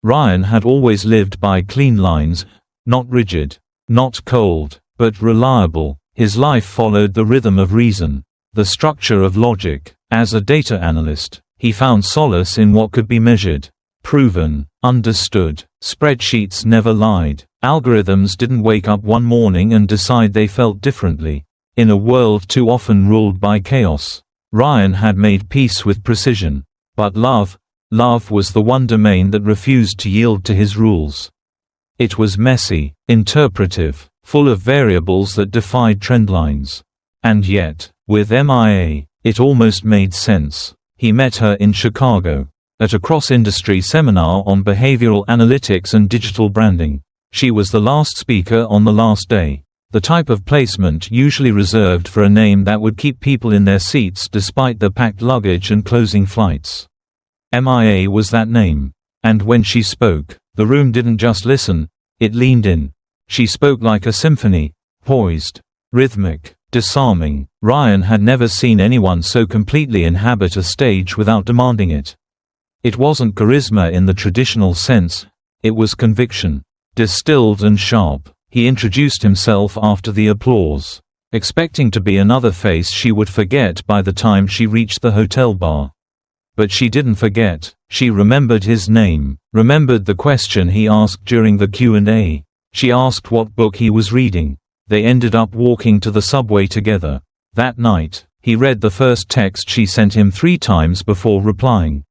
Ryan had always lived by clean lines, not rigid, not cold, but reliable. His life followed the rhythm of reason, the structure of logic. As a data analyst, he found solace in what could be measured, proven, understood. Spreadsheets never lied. Algorithms didn't wake up one morning and decide they felt differently. In a world too often ruled by chaos, Ryan had made peace with precision. But love was the one domain that refused to yield to his rules. It was messy, interpretive, full of variables that defied trendlines. And yet, with MIA, it almost made sense. He met her in Chicago, at a cross-industry seminar on behavioral analytics and digital branding. She was the last speaker on the last day, the type of placement usually reserved for a name that would keep people in their seats despite the packed luggage and closing flights. MIA was that name. And when she spoke, the room didn't just listen, it leaned in. She spoke like a symphony, poised, rhythmic, disarming. Ryan had never seen anyone so completely inhabit a stage without demanding it. It wasn't charisma in the traditional sense, it was conviction, distilled and sharp. He introduced himself after the applause, expecting to be another face she would forget by the time she reached the hotel bar. But she didn't forget. She remembered his name, remembered the question he asked during the Q&A. She asked what book he was reading. They ended up walking to the subway together. That night, he read the first text she sent him 3 times before replying.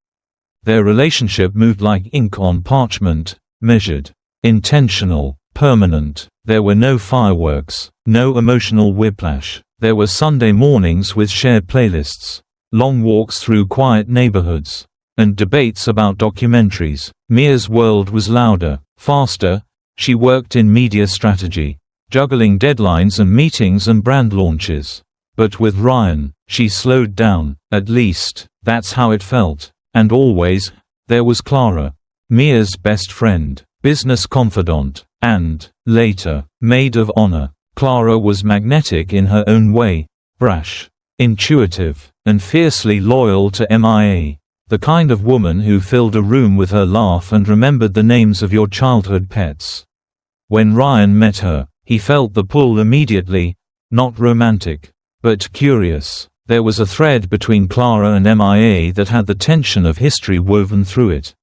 Their relationship moved like ink on parchment, measured, intentional, permanent. There were no fireworks, no emotional whiplash. There were Sunday mornings with shared playlists, long walks through quiet neighborhoods, and debates about documentaries. Mia's world was louder, faster. She worked in media strategy, juggling deadlines and meetings and brand launches. But with Ryan, she slowed down. At least, that's how it felt. And always, there was Clara, Mia's best friend, business confidant, and, later, maid of honor. Clara was magnetic in her own way, brash, intuitive, and fiercely loyal to MIA. The kind of woman who filled a room with her laugh and remembered the names of your childhood pets. When Ryan met her, he felt the pull immediately, not romantic, but curious. There was a thread between Clara and MIA that had the tension of history woven through it.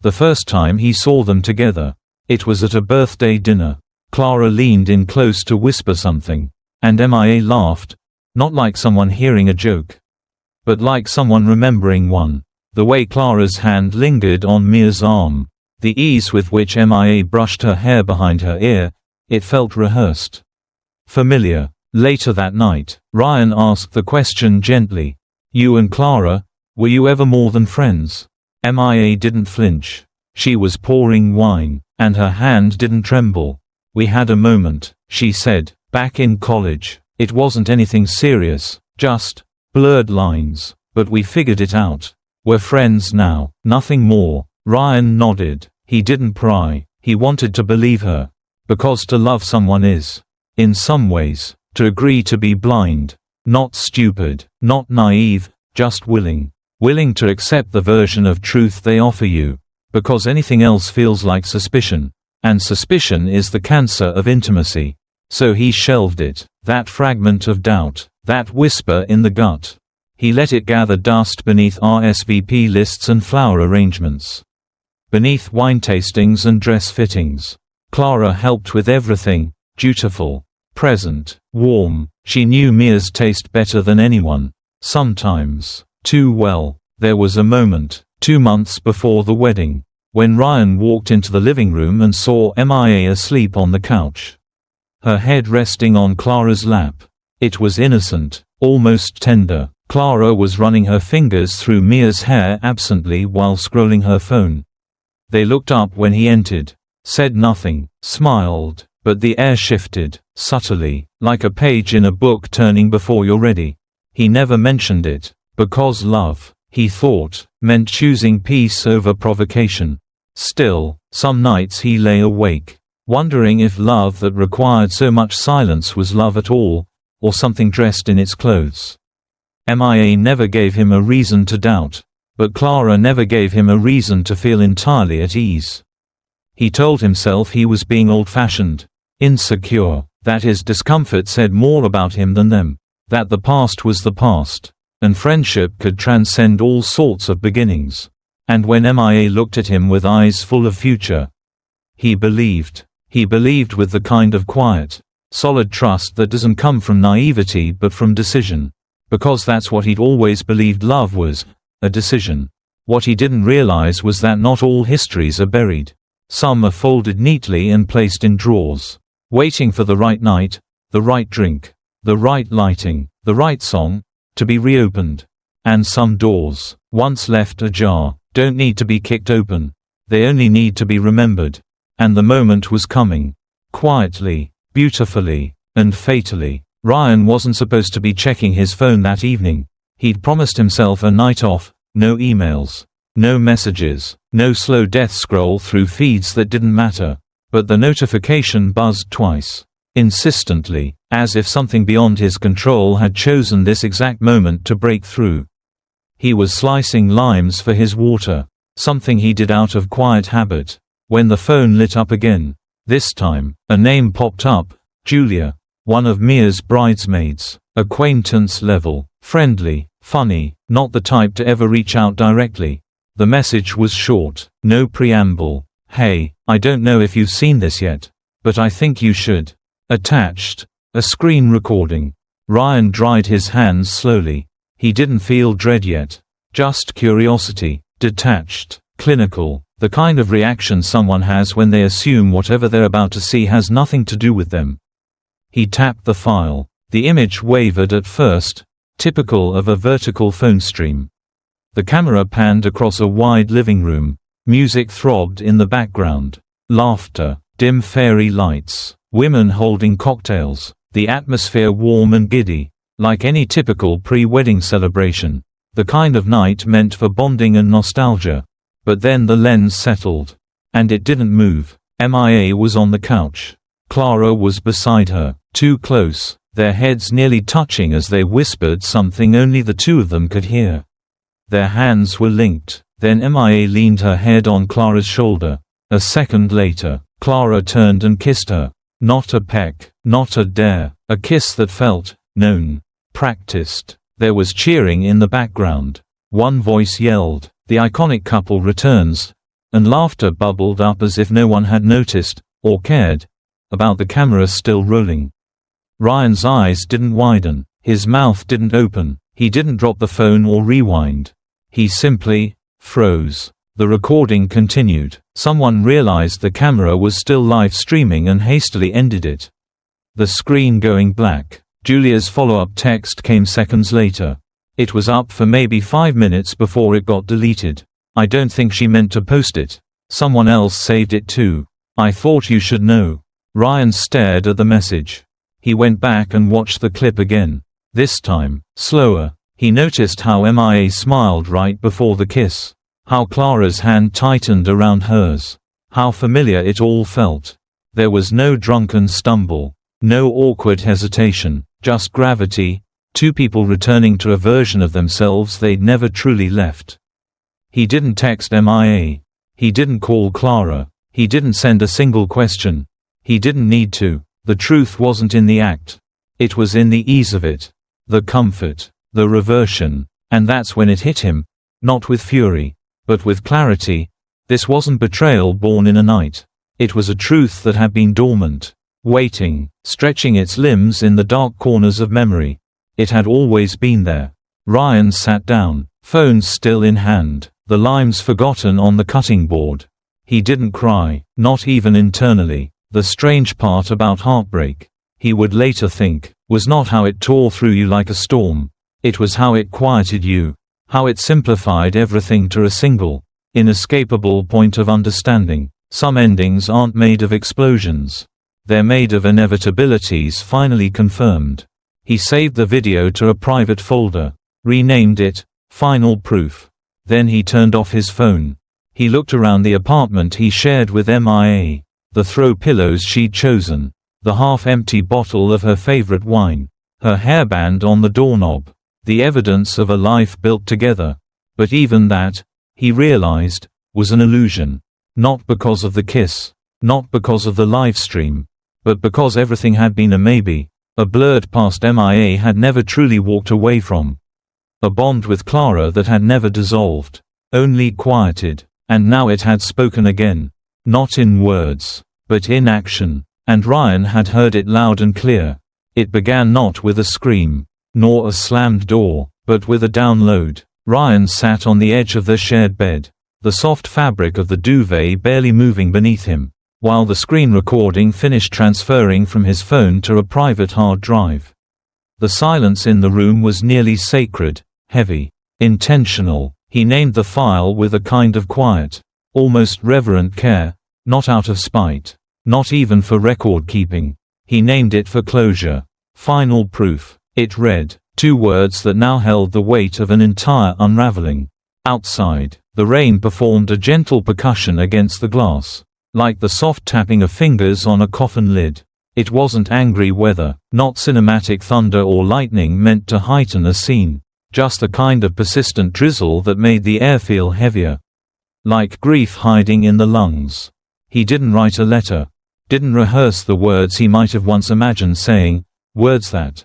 The first time he saw them together, it was at a birthday dinner. Clara leaned in close to whisper something, and MIA laughed, not like someone hearing a joke, but like someone remembering one. The way Clara's hand lingered on Mia's arm, the ease with which MIA brushed her hair behind her ear, it felt rehearsed, familiar. Later that night, Ryan asked the question gently. You and Clara, were you ever more than friends? MIA didn't flinch. She was pouring wine, and her hand didn't tremble. We had a moment, she said, back in college. It wasn't anything serious, just blurred lines, but we figured it out. We're friends now, nothing more. Ryan nodded. He didn't pry. He wanted to believe her. Because to love someone is, in some ways, to agree to be blind, not stupid, not naive, just willing. Willing to accept the version of truth they offer you. Because anything else feels like suspicion. And suspicion is the cancer of intimacy. So he shelved it, that fragment of doubt, that whisper in the gut. He let it gather dust beneath RSVP lists and flower arrangements. Beneath wine tastings and dress fittings. Clara helped with everything, dutiful, present, warm. She knew Mia's taste better than anyone. Sometimes, too well. There was a moment, 2 months before the wedding, when Ryan walked into the living room and saw MIA asleep on the couch, her head resting on Clara's lap. It was innocent, almost tender. Clara was running her fingers through Mia's hair absently while scrolling her phone. They looked up when he entered, said nothing, smiled, but the air shifted, subtly, like a page in a book turning before you're ready. He never mentioned it, because love, he thought, meant choosing peace over provocation. Still, some nights he lay awake, wondering if love that required so much silence was love at all, or something dressed in its clothes. MIA never gave him a reason to doubt. But Clara never gave him a reason to feel entirely at ease. He told himself he was being old-fashioned, insecure, that his discomfort said more about him than them, that the past was the past, and friendship could transcend all sorts of beginnings. And when MIA looked at him with eyes full of future, he believed. He believed with the kind of quiet, solid trust that doesn't come from naivety but from decision. Because that's what he'd always believed love was, a decision. What he didn't realize was that not all histories are buried. Some are folded neatly and placed in drawers, waiting for the right night, the right drink, the right lighting, the right song, to be reopened. And some doors, once left ajar, don't need to be kicked open. They only need to be remembered. And the moment was coming. Quietly, beautifully, and fatally. Ryan wasn't supposed to be checking his phone that evening. He'd promised himself a night off, no emails, no messages, no slow death scroll through feeds that didn't matter. But the notification buzzed twice, insistently, as if something beyond his control had chosen this exact moment to break through. He was slicing limes for his water, something he did out of quiet habit, when the phone lit up again. This time, a name popped up, Julia, one of Mia's bridesmaids, acquaintance level, friendly, funny, not the type to ever reach out directly. The message was short, no preamble. Hey, I don't know if you've seen this yet, but I think you should. Attached, a screen recording. Ryan dried his hands slowly. He didn't feel dread yet, just curiosity, detached, clinical, the kind of reaction someone has when they assume whatever they're about to see has nothing to do with them. He tapped the file. The image wavered at first, typical of a vertical phone stream. The camera panned across a wide living room. Music throbbed in the background. Laughter, dim fairy lights, women holding cocktails, the atmosphere warm and giddy, like any typical pre-wedding celebration, the kind of night meant for bonding and nostalgia. But then the lens settled. And it didn't move. MIA was on the couch. Clara was beside her, too close, their heads nearly touching as they whispered something only the two of them could hear. Their hands were linked. Then MIA leaned her head on Clara's shoulder. A second later, Clara turned and kissed her. Not a peck, not a dare, a kiss that felt known, practiced. There was cheering in the background. One voice yelled, "The iconic couple returns," and laughter bubbled up as if no one had noticed, or cared, about the camera still rolling. Ryan's eyes didn't widen, his mouth didn't open, he didn't drop the phone or rewind. He simply froze. The recording continued. Someone realized the camera was still live streaming and hastily ended it. The screen going black. Julia's follow-up text came seconds later. It was up for maybe 5 minutes before it got deleted. "I don't think she meant to post it. Someone else saved it too. I thought you should know." Ryan stared at the message. He went back and watched the clip again. This time, slower. He noticed how MIA smiled right before the kiss. How Clara's hand tightened around hers. How familiar it all felt. There was no drunken stumble. No awkward hesitation. Just gravity. Two people returning to a version of themselves they'd never truly left. He didn't text MIA. He didn't call Clara. He didn't send a single question. He didn't need to. The truth wasn't in the act. It was in the ease of it. The comfort. The reversion. And that's when it hit him. Not with fury, but with clarity. This wasn't betrayal born in a night. It was a truth that had been dormant, waiting, stretching its limbs in the dark corners of memory. It had always been there. Ryan sat down, phone still in hand, the limes forgotten on the cutting board. He didn't cry, not even internally. The strange part about heartbreak, he would later think, was not how it tore through you like a storm. It was how it quieted you. How it simplified everything to a single, inescapable point of understanding. Some endings aren't made of explosions. They're made of inevitabilities finally confirmed. He saved the video to a private folder, renamed it, Final Proof. Then he turned off his phone. He looked around the apartment he shared with MIA. The throw pillows she'd chosen. The half-empty bottle of her favorite wine. Her hairband on the doorknob. The evidence of a life built together. But even that, he realized, was an illusion. Not because of the kiss, not because of the livestream, but because everything had been a maybe, a blurred past MIA had never truly walked away from. A bond with Clara that had never dissolved, only quieted, and now it had spoken again. Not in words, but in action, and Ryan had heard it loud and clear. It began not with a scream, nor a slammed door, but with a download. Ryan sat on the edge of the shared bed, the soft fabric of the duvet barely moving beneath him, while the screen recording finished transferring from his phone to a private hard drive. The silence in the room was nearly sacred, heavy, intentional. He named the file with a kind of quiet, almost reverent care, not out of spite, not even for record-keeping. He named it for closure. Final proof. It read, two words that now held the weight of an entire unraveling. Outside, the rain performed a gentle percussion against the glass, like the soft tapping of fingers on a coffin lid. It wasn't angry weather, not cinematic thunder or lightning meant to heighten a scene, just a kind of persistent drizzle that made the air feel heavier. Like grief hiding in the lungs. He didn't write a letter, didn't rehearse the words he might have once imagined saying, words that,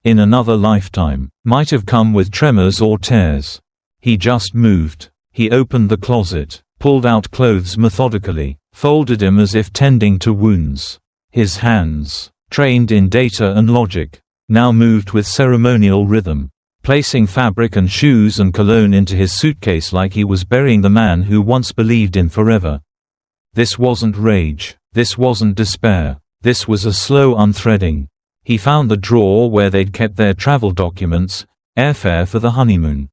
in another lifetime, might have come with tremors or tears. He just moved. He opened the closet, pulled out clothes methodically, folded them as if tending to wounds. His hands, trained in data and logic, now moved with ceremonial rhythm, placing fabric and shoes and cologne into his suitcase like he was burying the man who once believed in forever. This wasn't rage, this wasn't despair, this was a slow unthreading. He found the drawer where they'd kept their travel documents, airfare for the honeymoon.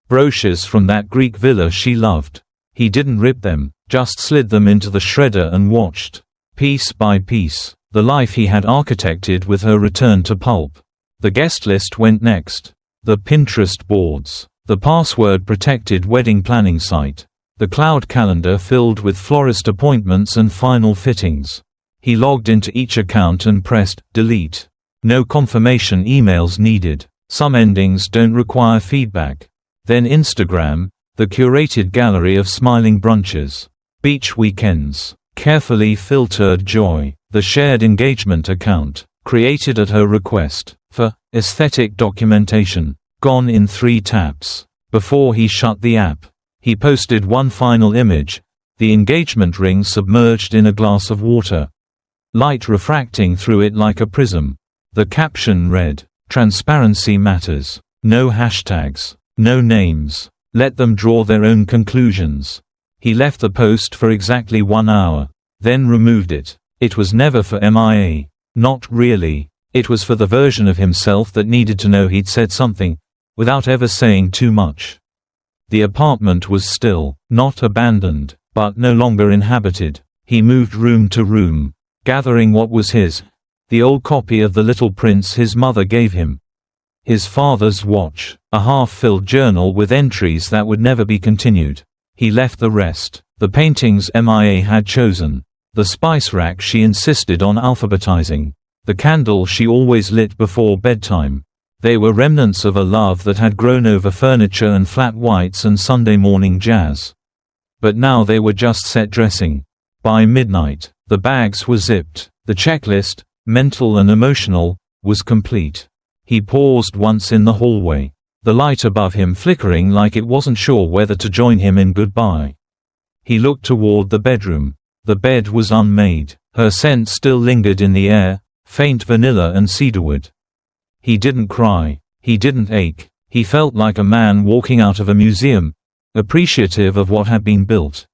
Brochures from that Greek villa she loved. He didn't rip them, just slid them into the shredder and watched, piece by piece, the life he had architected with her return to pulp. The guest list went next. The Pinterest boards, the password-protected wedding planning site, the cloud calendar filled with florist appointments and final fittings. He logged into each account and pressed delete. No confirmation emails needed. Some endings don't require feedback. Then Instagram, the curated gallery of smiling brunches, beach weekends, carefully filtered joy, the shared engagement account, created at her request, for aesthetic documentation, gone in 3 taps. Before he shut the app, he posted one final image, the engagement ring submerged in a glass of water, light refracting through it like a prism. The caption read, "Transparency matters. No hashtags, no names. Let them draw their own conclusions." He left the post for exactly 1 hour, then removed it. It was never for MIA. Not really. It was for the version of himself that needed to know he'd said something, without ever saying too much. The apartment was still, not abandoned, but no longer inhabited. He moved room to room, gathering what was his, the old copy of The Little Prince his mother gave him, his father's watch, a half-filled journal with entries that would never be continued. He left the rest, the paintings MIA had chosen, the spice rack she insisted on alphabetizing, the candle she always lit before bedtime. They were remnants of a love that had grown over furniture and flat whites and Sunday morning jazz. But now they were just set dressing. By midnight, the bags were zipped, the checklist, mental and emotional, was complete. He paused once in the hallway, the light above him flickering like it wasn't sure whether to join him in goodbye. He looked toward the bedroom. The bed was unmade, her scent still lingered in the air, faint vanilla and cedarwood. He didn't cry, he didn't ache, he felt like a man walking out of a museum, appreciative of what had been built,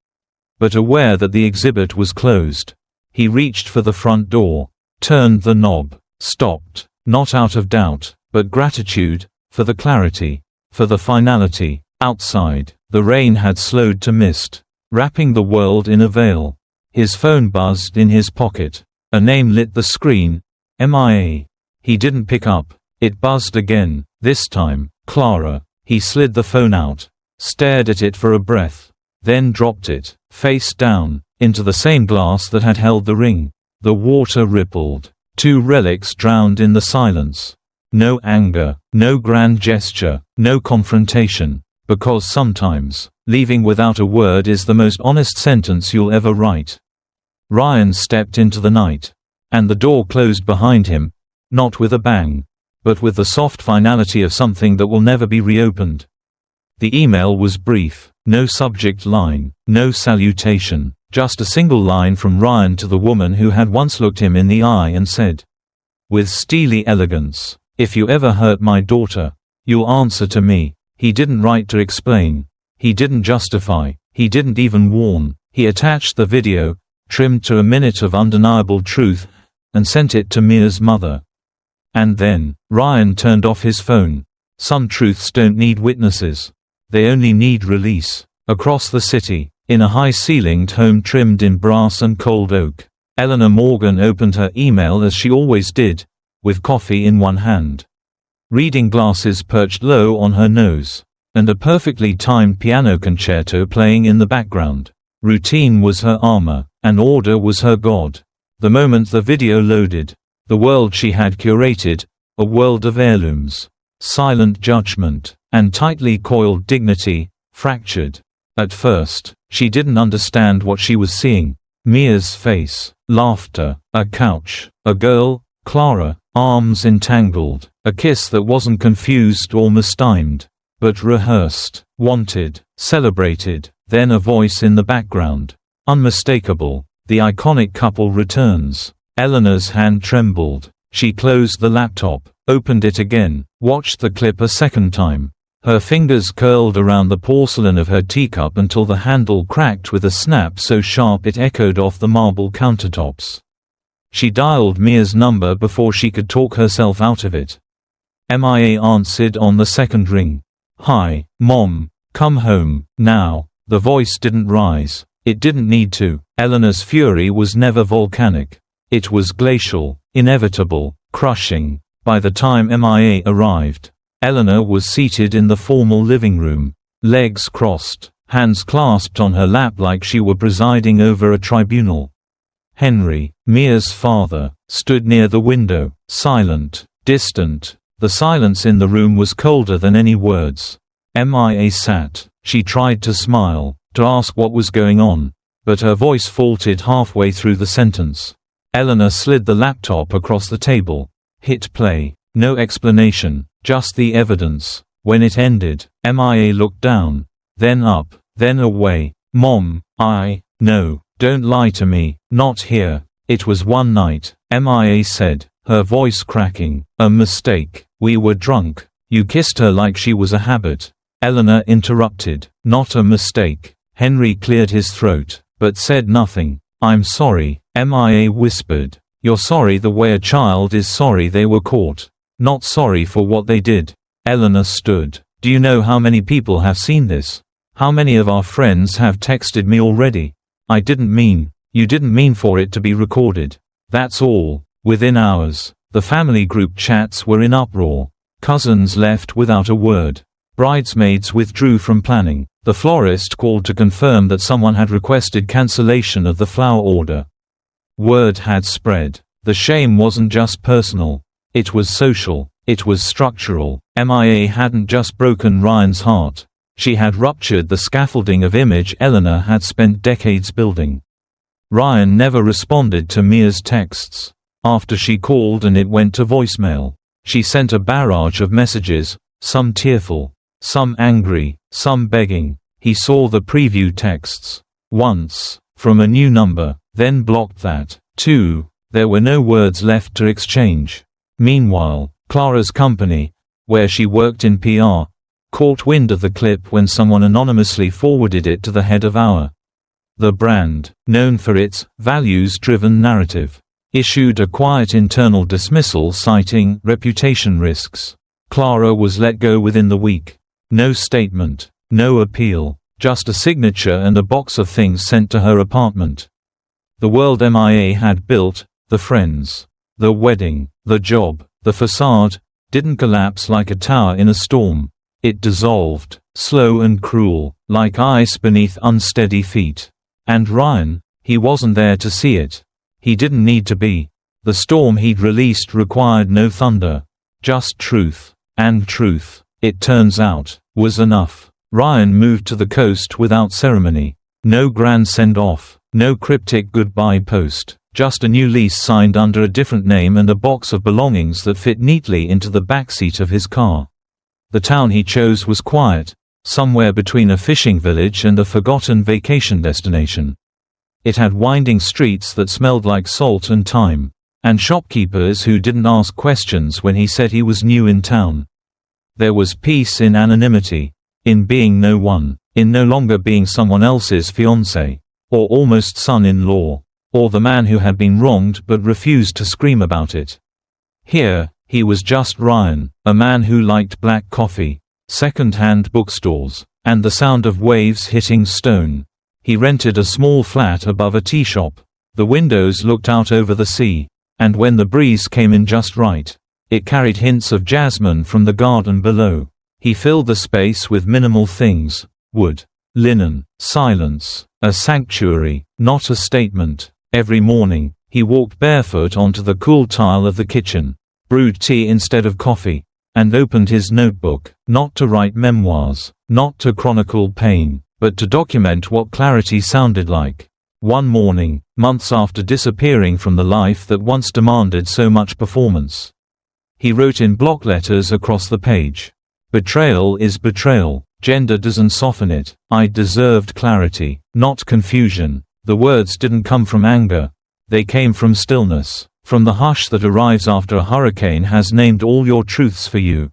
but aware that the exhibit was closed. He reached for the front door, turned the knob, stopped, not out of doubt, but gratitude, for the clarity, for the finality. Outside, the rain had slowed to mist, wrapping the world in a veil. His phone buzzed in his pocket. A name lit the screen, MIA. He didn't pick up. It buzzed again, this time, Clara. He slid the phone out, stared at it for a breath, then dropped it, face down, into the same glass that had held the ring. The water rippled. 2 relics drowned in the silence. No anger, no grand gesture, no confrontation. Because sometimes, leaving without a word is the most honest sentence you'll ever write. Ryan stepped into the night. And the door closed behind him, not with a bang, but with the soft finality of something that will never be reopened. The email was brief, no subject line, no salutation, just a single line from Ryan to the woman who had once looked him in the eye and said, with steely elegance, "If you ever hurt my daughter, you'll answer to me." He didn't write to explain. He didn't justify. He didn't even warn. He attached the video, trimmed to a minute of undeniable truth, and sent it to Mia's mother. And then, Ryan turned off his phone. Some truths don't need witnesses. They only need release. Across the city, in a high-ceilinged home trimmed in brass and cold oak, Eleanor Morgan opened her email as she always did, with coffee in one hand. Reading glasses perched low on her nose, and a perfectly timed piano concerto playing in the background. Routine was her armor, and order was her god. The moment the video loaded, the world she had curated, a world of heirlooms, silent judgment, and tightly coiled dignity, fractured. At first, she didn't understand what she was seeing. Mia's face, laughter, a couch, a girl, Clara, arms entangled, a kiss that wasn't confused or mistimed, but rehearsed, wanted, celebrated, then a voice in the background. Unmistakable. The iconic couple returns. Eleanor's hand trembled. She closed the laptop, opened it again, watched the clip a second time. Her fingers curled around the porcelain of her teacup until the handle cracked with a snap so sharp it echoed off the marble countertops. She dialed Mia's number before she could talk herself out of it. Mia answered on the second ring. "Hi, Mom. Come home, now." The voice didn't rise. It didn't need to. Eleanor's fury was never volcanic. It was glacial, inevitable, crushing. By the time Mia arrived, Eleanor was seated in the formal living room, legs crossed, hands clasped on her lap like she were presiding over a tribunal. Henry, Mia's father, stood near the window, silent, distant. The silence in the room was colder than any words. Mia sat. She tried to smile, to ask what was going on, but her voice faltered halfway through the sentence. Eleanor slid the laptop across the table, hit play. No explanation, just the evidence. When it ended, Mia looked down, then up, then away. "Mom, no, don't lie to me, not here. It was one night," Mia said, her voice cracking. "A mistake. We were drunk. You kissed her like she was a habit." Eleanor interrupted. "Not a mistake." Henry cleared his throat, but said nothing. "I'm sorry," Mia whispered. "You're sorry the way a child is sorry they were caught. Not sorry for what they did." Eleanor stood. "Do you know how many people have seen this? How many of our friends have texted me already? I didn't mean, you didn't mean for it to be recorded. That's all." Within hours, the family group chats were in uproar. Cousins left without a word. Bridesmaids withdrew from planning. The florist called to confirm that someone had requested cancellation of the flower order. Word had spread. The shame wasn't just personal. It was social. It was structural. Mia hadn't just broken Ryan's heart. She had ruptured the scaffolding of image Eleanor had spent decades building. Ryan never responded to Mia's texts. After she called and it went to voicemail, she sent a barrage of messages, some tearful, some angry, some begging. He saw the preview texts. Once, from a new number, then blocked that. 2. There were no words left to exchange. Meanwhile, Clara's company, where she worked in PR, caught wind of the clip when someone anonymously forwarded it to the head of the brand, known for its values-driven narrative, issued a quiet internal dismissal citing reputation risks. Clara was let go within the week. No statement, no appeal, just a signature and a box of things sent to her apartment. The world Mia had built, the friends, the wedding, the job, the facade, didn't collapse like a tower in a storm. It dissolved, slow and cruel, like ice beneath unsteady feet. And Ryan, he wasn't there to see it. He didn't need to be. The storm he'd released required no thunder, just truth. And truth, it turns out, was enough. Ryan moved to the coast without ceremony. No grand send-off, no cryptic goodbye post, just a new lease signed under a different name and a box of belongings that fit neatly into the backseat of his car. The town he chose was quiet, somewhere between a fishing village and a forgotten vacation destination. It had winding streets that smelled like salt and thyme, and shopkeepers who didn't ask questions when he said he was new in town. There was peace in anonymity, in being no one, in no longer being someone else's fiancé, or almost son-in-law, or the man who had been wronged but refused to scream about it. Here, he was just Ryan, a man who liked black coffee, second-hand bookstores, and the sound of waves hitting stone. He rented a small flat above a tea shop. The windows looked out over the sea, and when the breeze came in just right, it carried hints of jasmine from the garden below. He filled the space with minimal things: wood, linen, silence, a sanctuary, not a statement. Every morning, he walked barefoot onto the cool tile of the kitchen, brewed tea instead of coffee, and opened his notebook, not to write memoirs, not to chronicle pain, but to document what clarity sounded like. One morning, months after disappearing from the life that once demanded so much performance, he wrote in block letters across the page, "Betrayal is betrayal. Gender doesn't soften it. I deserved clarity, not confusion." The words didn't come from anger. They came from stillness, from the hush that arrives after a hurricane has named all your truths for you.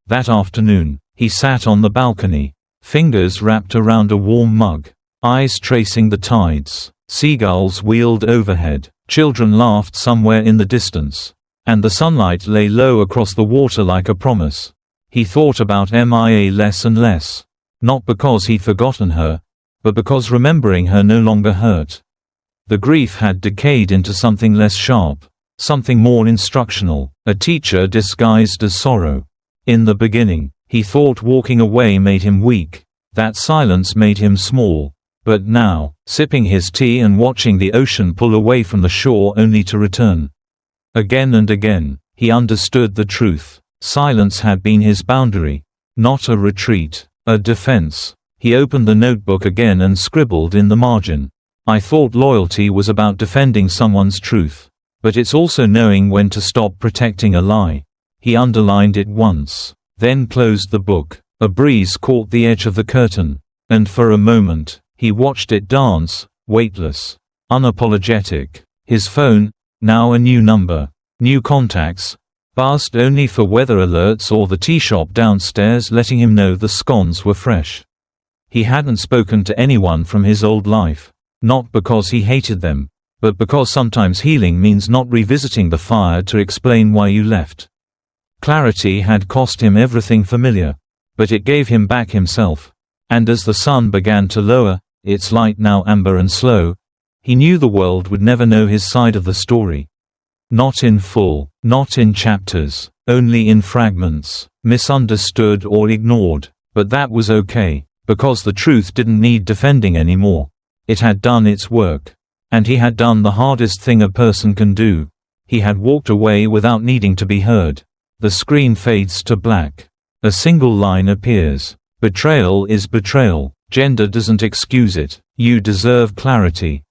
That afternoon, he sat on the balcony, fingers wrapped around a warm mug, eyes tracing the tides. Seagulls wheeled overhead, children laughed somewhere in the distance, and the sunlight lay low across the water like a promise. He thought about Mia less and less, not because he'd forgotten her, but because remembering her no longer hurt. The grief had decayed into something less sharp, something more instructional, a teacher disguised as sorrow. In the beginning, he thought walking away made him weak, that silence made him small. But now, sipping his tea and watching the ocean pull away from the shore only to return again and again, he understood the truth. Silence had been his boundary, not a retreat, a defense. He opened the notebook again and scribbled in the margin, "I thought loyalty was about defending someone's truth, but it's also knowing when to stop protecting a lie." He underlined it once, then closed the book. A breeze caught the edge of the curtain, and for a moment, he watched it dance, weightless, unapologetic. His phone, now a new number, new contacts, buzzed only for weather alerts or the tea shop downstairs letting him know the scones were fresh. He hadn't spoken to anyone from his old life, not because he hated them, but because sometimes healing means not revisiting the fire to explain why you left. Clarity had cost him everything familiar, but it gave him back himself. And as the sun began to lower, its light now amber and slow, he knew the world would never know his side of the story. Not in full, not in chapters, only in fragments, misunderstood or ignored. But that was okay, because the truth didn't need defending anymore. It had done its work. And he had done the hardest thing a person can do. He had walked away without needing to be heard. The screen fades to black. A single line appears. Betrayal is betrayal. Gender doesn't excuse it. You deserve clarity.